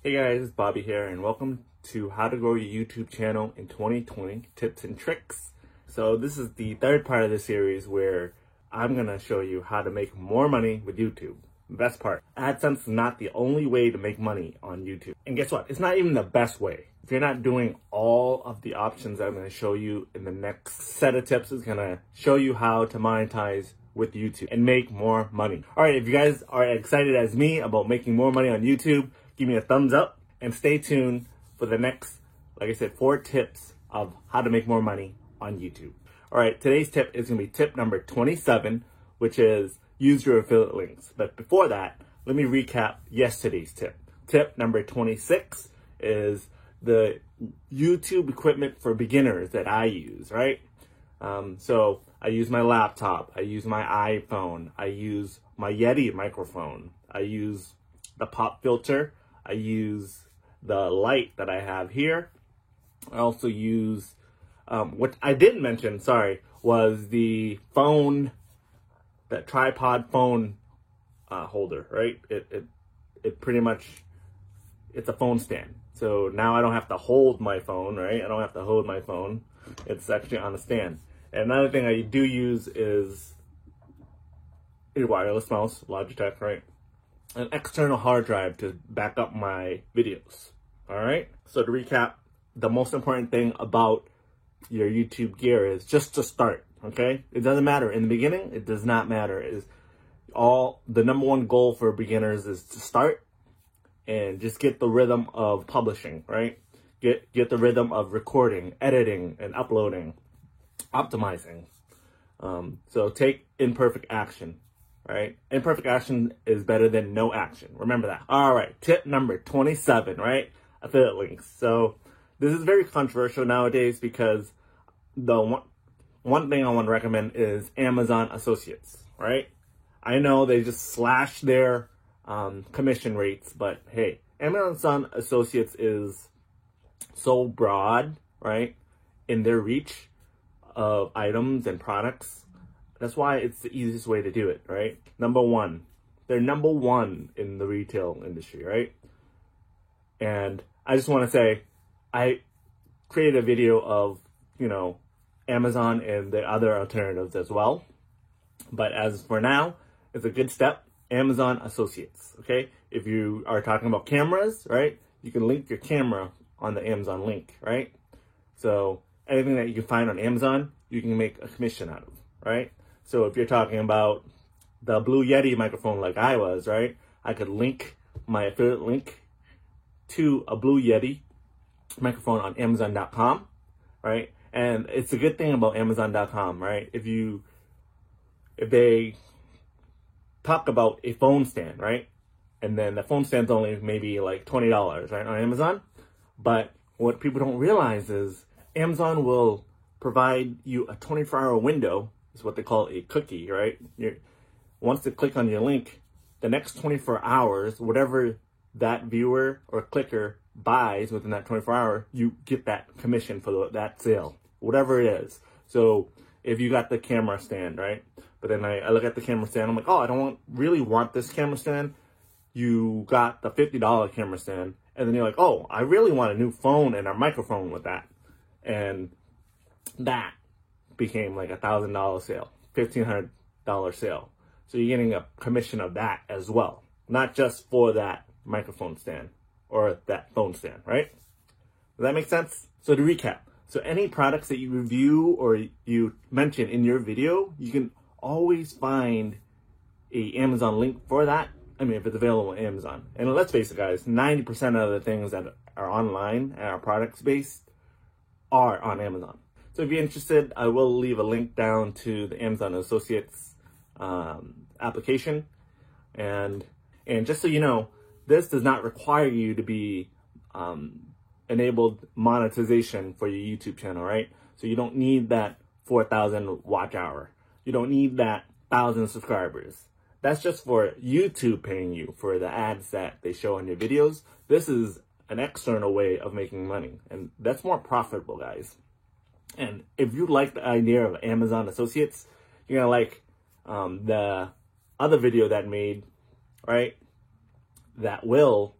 Hey guys, it's Bobby here and welcome to How to Grow Your YouTube Channel in 2020 Tips and Tricks. So this is the third part of the series where I'm going to show you how to make more money with YouTube. The best part, AdSense is not the only way to make money on YouTube. And guess what? It's not even the best way. If you're not doing all of the options that I'm going to show you in the next set of tips, is going to show you how to monetize with YouTube and make more money. All right, if you guys are excited as me about making more money on YouTube, give me a thumbs up and stay tuned for the next, like I said, 4 tips of how to make more money on YouTube. All right, today's tip is going to be tip number 27, which is use your affiliate links. But before that, let me recap yesterday's tip. Tip number 26 is the YouTube equipment for beginners that I use, right? So I use my laptop, I use my iPhone, I use my Yeti microphone, I use the pop filter, I use the light that I have here. I also use, what I didn't mention, sorry, was the phone, that tripod phone holder, right? It pretty much, it's a phone stand. So now I don't have to hold my phone, right? I don't have to hold my phone. It's actually on a stand. And another thing I do use is a wireless mouse, Logitech, right? An external hard drive to back up my videos. All right. So to recap, the most important thing about your YouTube gear is just to start. Okay. It doesn't matter in the beginning. It does not matter. The number one goal for beginners is to start and just get the rhythm of publishing. Right. Get the rhythm of recording, editing, and uploading, optimizing. So take imperfect action. Right? Imperfect action is better than no action. Remember that. All right. Tip number 27, right? Affiliate links. So this is very controversial nowadays because the one thing I want to recommend is Amazon Associates, right? I know they just slash their commission rates, but hey, Amazon Associates is so broad, right? In their reach of items and products. That's why it's the easiest way to do it, right? Number one, they're number one in the retail industry, right? And I just want to say, I created a video of, Amazon and the other alternatives as well. But as for now, it's a good step, Amazon Associates, okay? If you are talking about cameras, right? You can link your camera on the Amazon link, right? So anything that you can find on Amazon, you can make a commission out of, right? So if you're talking about the Blue Yeti microphone like I was, right? I could link my affiliate link to a Blue Yeti microphone on Amazon.com, right? And it's a good thing about Amazon.com, right? If they talk about a phone stand, right? And then the phone stand's only maybe like $20, right, on Amazon. But what people don't realize is Amazon will provide you a 24-hour window. Is what they call a cookie, right? Once they click on your link, the next 24 hours, whatever that viewer or clicker buys within that 24 hour, you get that commission for that sale, whatever it is. So if you got the camera stand, right? But then I look at the camera stand, I'm like, oh, I don't really want this camera stand. You got the $50 camera stand, and then you're like, oh, I really want a new phone and a microphone with that. And that became like $1,000 sale, $1,500 sale. So you're getting a commission of that as well, not just for that microphone stand or that phone stand, right? Does that make sense? So to recap, so any products that you review or you mention in your video, you can always find a Amazon link for that. I mean, if it's available on Amazon. And let's face it, guys, 90% of the things that are online and are products based are on Amazon. So if you're interested, I will leave a link down to the Amazon Associates application. And just so you know, this does not require you to be enabled monetization for your YouTube channel, right? So you don't need that 4,000 watch hour. You don't need that 1,000 subscribers. That's just for YouTube paying you for the ads that they show on your videos. This is an external way of making money, and that's more profitable, guys. And if you like the idea of Amazon Associates, you're gonna like the other video that made, right? That will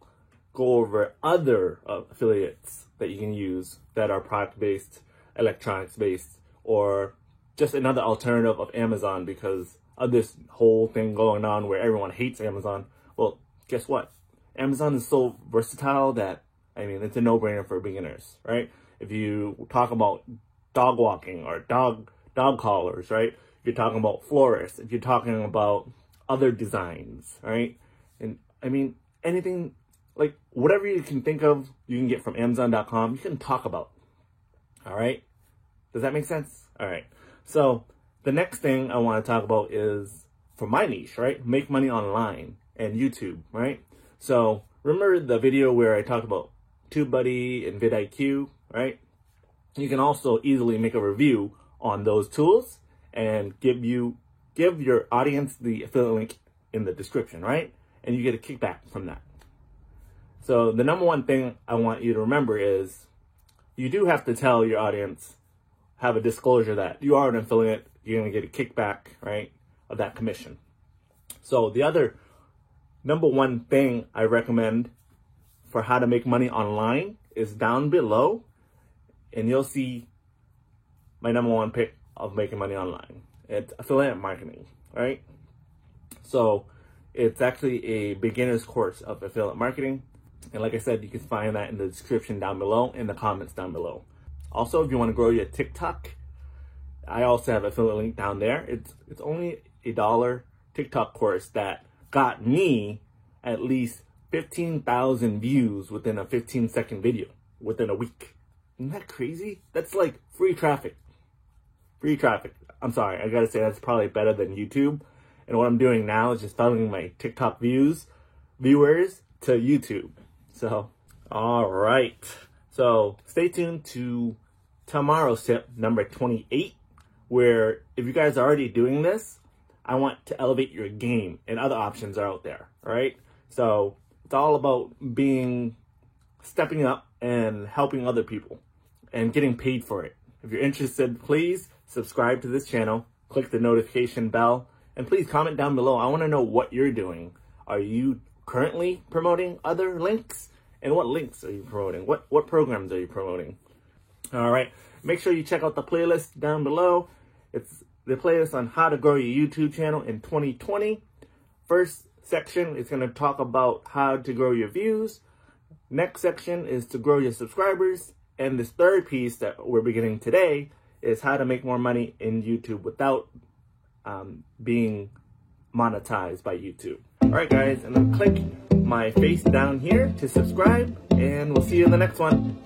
go over other affiliates that you can use that are product-based, electronics-based, or just another alternative of Amazon because of this whole thing going on where everyone hates Amazon. Well, guess what? Amazon is so versatile that, I mean, it's a no-brainer for beginners, right? If you talk about dog walking or dog collars, right? If you're talking about florists, if you're talking about other designs, right? And I mean, anything, like whatever you can think of, you can get from Amazon.com, you can talk about. All right? Does that make sense? All right. So the next thing I want to talk about is for my niche, right? Make money online and YouTube, right? So remember the video where I talked about TubeBuddy and vidIQ, right? You can also easily make a review on those tools and give your audience the affiliate link in the description, right? And you get a kickback from that. So the number one thing I want you to remember is you do have to tell your audience, have a disclosure that you are an affiliate, you're going to get a kickback, right, of that commission. So the other number one thing I recommend for how to make money online is down below, and you'll see my number one pick of making money online. It's affiliate marketing, right? So it's actually a beginner's course of affiliate marketing. And like I said, you can find that in the description down below, in the comments down below. Also, if you want to grow your TikTok, I also have an affiliate link down there. It's only $1 TikTok course that got me at least 15,000 views within a 15-second video within a week. Isn't that crazy? That's like free traffic. Free traffic. I'm sorry, I gotta say that's probably better than YouTube. And what I'm doing now is just funneling my TikTok viewers to YouTube. So, all right. So stay tuned to tomorrow's tip, number 28, where if you guys are already doing this, I want to elevate your game and other options are out there, all right? So it's all about stepping up and helping other people and getting paid for it. If you're interested, please subscribe to this channel, click the notification bell, and please comment down below. I want to know what you're doing. Are you currently promoting other links? And what links are you promoting? What programs are you promoting? All right. Make sure you check out the playlist down below. It's the playlist on how to grow your YouTube channel in 2020. First section is going to talk about how to grow your views. Next section is to grow your subscribers. And this third piece that we're beginning today is how to make more money in YouTube without being monetized by YouTube. All right, guys, and then click my face down here to subscribe, and we'll see you in the next one.